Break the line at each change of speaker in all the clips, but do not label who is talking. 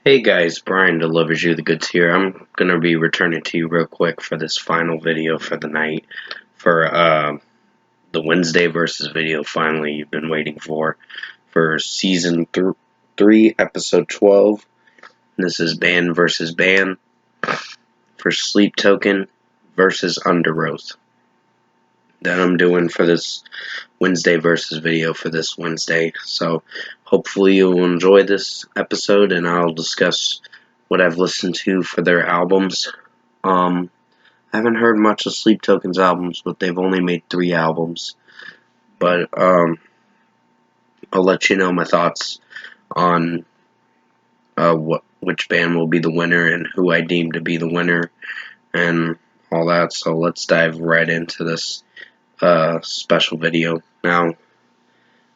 Hey guys, Brian delivers you the goods here. I'm gonna be returning to you real quick for this final video for the night for the Wednesday versus video finally you've been waiting for season 3 episode 12. This is band versus band for Sleep Token versus Underoath that I'm doing for this Wednesday versus video for this Wednesday. So hopefully you'll enjoy this episode and I'll discuss what I've listened to for their albums. I haven't heard much of Sleep Token's albums, but they've only made 3 albums. But I'll let you know my thoughts on which band will be the winner and who I deem to be the winner and all that. So let's dive right into this special video. Now,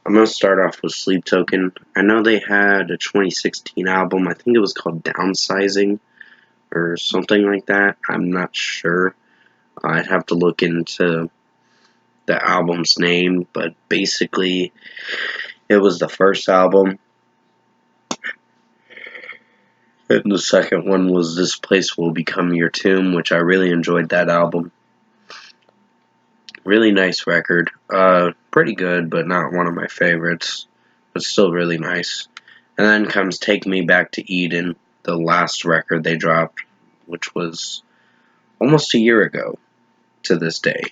I'm going to start off with Sleep Token. I know they had a 2016 album. I think it was called Downsizing or something like that. I'm not sure. I'd have to look into the album's name, but basically it was the first album. And the second one was This Place Will Become Your Tomb, which I really enjoyed that album. Really nice record. Pretty good, but not one of my favorites. But still really nice. And then comes Take Me Back to Eden, the last record they dropped, which was almost a year ago to this day.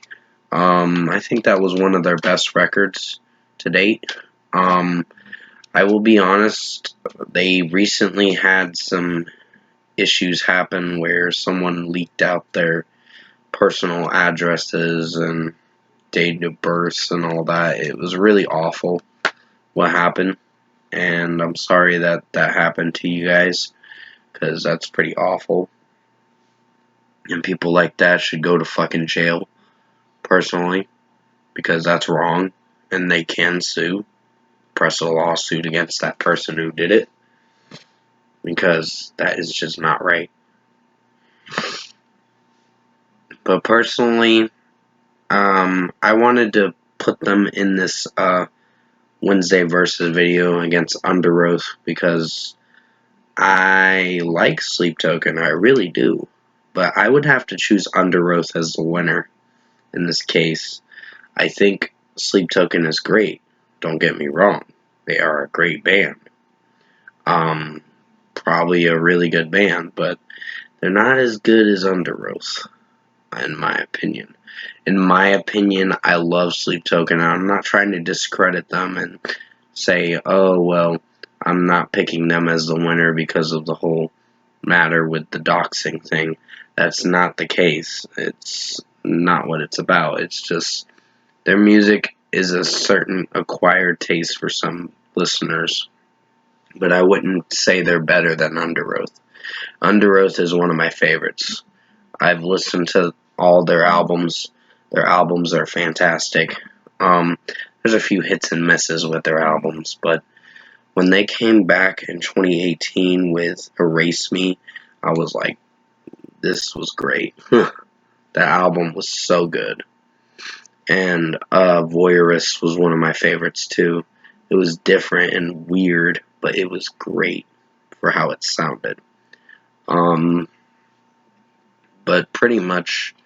I think that was one of their best records to date. I will be honest, they recently had some issues happen where someone leaked out their personal addresses and date of births and all that. It was really awful what happened, and I'm sorry that happened to you guys, because that's pretty awful. And people like that should go to fucking jail, personally, because that's wrong, and they can sue, press a lawsuit against that person who did it, because that is just not right. But personally, I wanted to put them in this Wednesday versus video against Underoath because I like Sleep Token, I really do. But I would have to choose Underoath as the winner in this case. I think Sleep Token is great. Don't get me wrong. They are a great band. Probably a really good band, but they're not as good as Underoath, in my opinion. In my opinion, I love Sleep Token. I'm not trying to discredit them and say, oh, well, I'm not picking them as the winner because of the whole matter with the doxing thing. That's not the case. It's not what it's about. It's just their music is a certain acquired taste for some listeners. But I wouldn't say they're better than Underoath. Underoath is one of my favorites. I've listened to all their albums. Their albums are fantastic. There's a few hits and misses with their albums, but when they came back in 2018 with Erase Me, I was like, this was great. That album was so good. And Voyeurist was one of my favorites too. It was different and weird, but it was great for how it sounded. But pretty much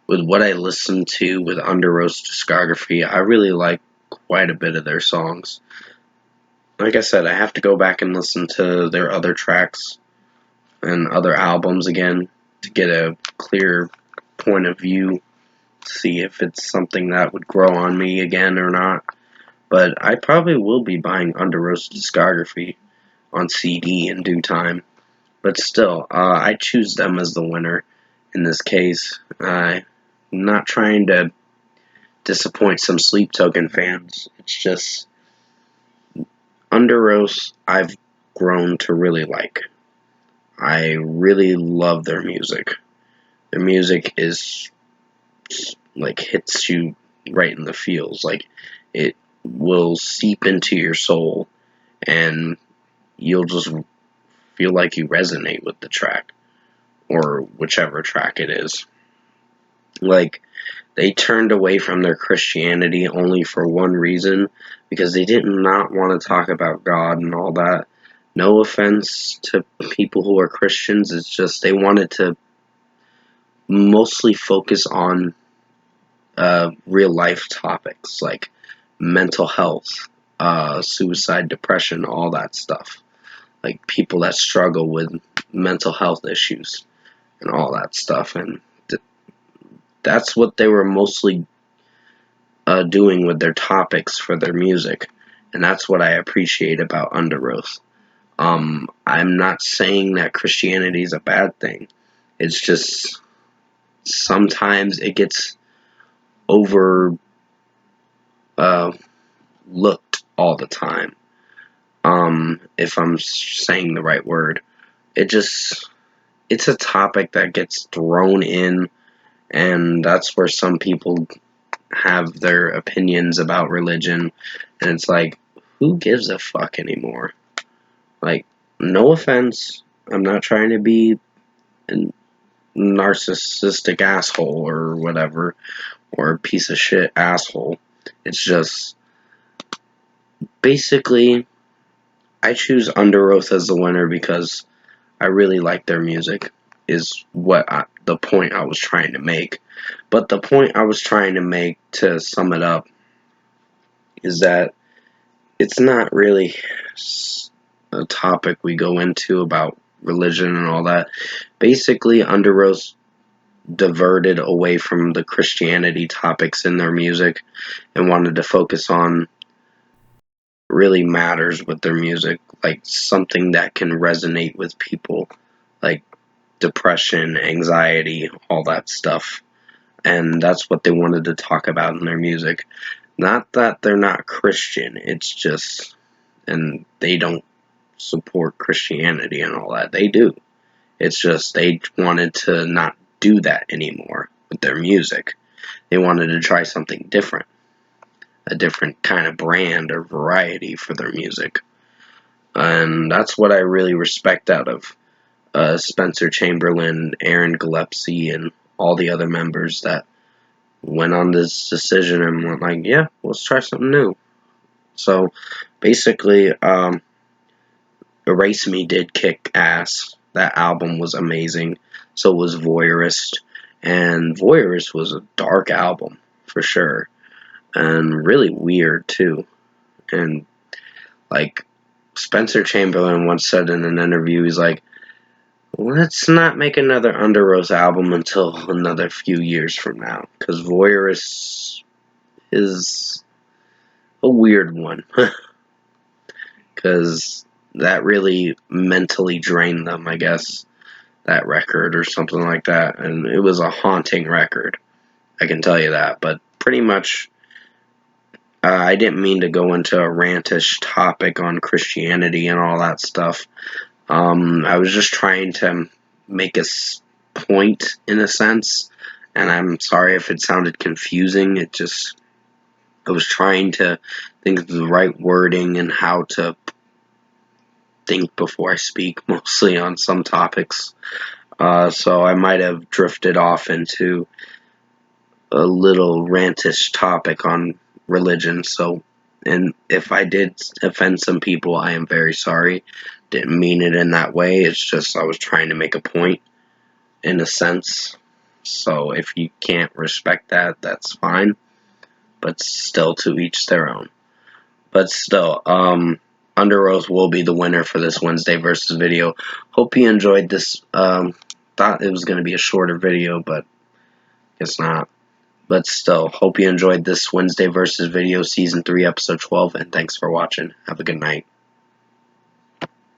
with what I listened to with Underoath's discography, I really like quite a bit of their songs. Like I said, I have to go back and listen to their other tracks and other albums again to get a clear point of view, see if it's something that would grow on me again or not. But I probably will be buying Underoath's discography on CD in due time. But still, I choose them as the winner in this case. I'm not trying to disappoint some Sleep Token fans. It's just Underoath I've grown to really like. I really love their music. Their music is like hits you right in the feels. Like it will seep into your soul and you'll just feel like you resonate with the track or whichever track it is. Like they turned away from their Christianity only for one reason, because they did not want to talk about God and all that. No offense to people who are Christians, it's just they wanted to mostly focus on real life topics like mental health, suicide, depression, all that stuff. Like people that struggle with mental health issues and all that stuff. And that's what they were mostly doing with their topics for their music. And that's what I appreciate about Underoath. I'm not saying that Christianity is a bad thing. It's just sometimes it gets over looked all the time. If I'm saying the right word, it's a topic that gets thrown in, and that's where some people have their opinions about religion, and it's like, who gives a fuck anymore? Like, no offense, I'm not trying to be a narcissistic asshole or whatever, or a piece of shit asshole. It's just, basically, I choose Underoath as the winner because I really like their music, is the point I was trying to make. But the point I was trying to make, to sum it up, is that it's not really a topic we go into about religion and all that. Basically, Underoath diverted away from the Christianity topics in their music and wanted to focus on really matters with their music, like something that can resonate with people, like depression, anxiety, all that stuff. And that's what they wanted to talk about in their music. Not that they're not Christian, it's just, and they don't support Christianity and all that. They do. It's just they wanted to not do that anymore with their music. They wanted to try something different, a different kind of brand or variety for their music. And that's what I really respect out of Spencer Chamberlain, Aaron Gillespie, and all the other members that went on this decision and went like, yeah, let's try something new. So basically, Erase Me did kick ass. That album was amazing. So was Voyeurist. And Voyeurist was a dark album, for sure. And really weird, too. And, like, Spencer Chamberlain once said in an interview, he's like, let's not make another Underoath album until another few years from now. Because Voyeurist is a weird one. Because that really mentally drained them, I guess, that record or something like that. And it was a haunting record, I can tell you that. But pretty much, I didn't mean to go into a rantish topic on Christianity and all that stuff. I was just trying to make a point, in a sense, and I'm sorry if it sounded confusing. I was trying to think of the right wording and how to think before I speak, mostly on some topics. So I might have drifted off into a little rantish topic on religion. So, and if I did offend some people, I am very sorry. Didn't mean it in that way. It's just I was trying to make a point, in a sense. So if you can't respect that, that's fine. But still, to each their own. But still, Underoath will be the winner for this Wednesday versus video. Hope you enjoyed this. Thought it was going to be a shorter video, but guess not. But still, hope you enjoyed this Wednesday versus video, Season 3, Episode 12, and thanks for watching. Have a good night.